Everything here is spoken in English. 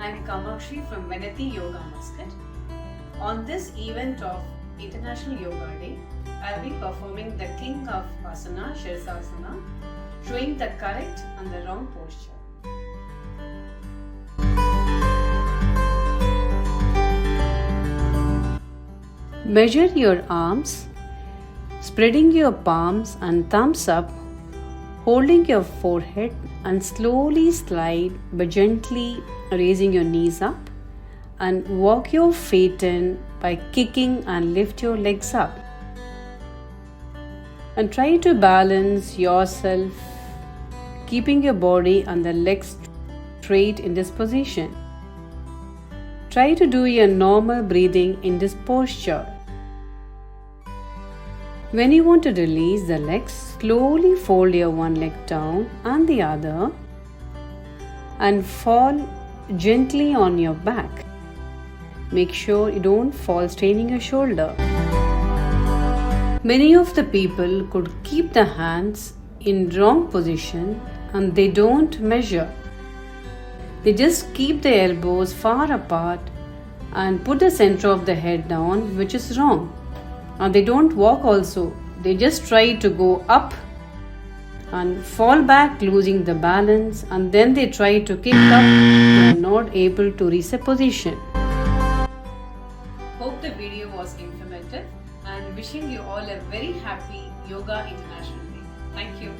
I'm Kamakshi from Vyaniti Yoga Muscat. On this event of International Yoga Day, I'll be performing the King of Asana, Shirshasana, showing the correct and the wrong posture. Measure your arms, spreading your palms and thumbs up, holding your forehead and slowly slide but gently raising your knees up, and walk your feet in by kicking and lift your legs up. And try to balance yourself, keeping your body and the legs straight in this position. Try to do your normal breathing in this posture. When you want to release the legs, slowly fold your one leg down and the other and fall gently on your back. Make sure you don't fall straining your shoulder. Many of the people could keep the hands in wrong position and they don't measure. They just keep the elbows far apart and put the center of the head down, which is wrong. And they don't walk also. They just try to go up and fall back, losing the balance, and then they try to kick up and are not able to reset position. Hope the video was informative and wishing you all a very happy Yoga International Day. Thank you.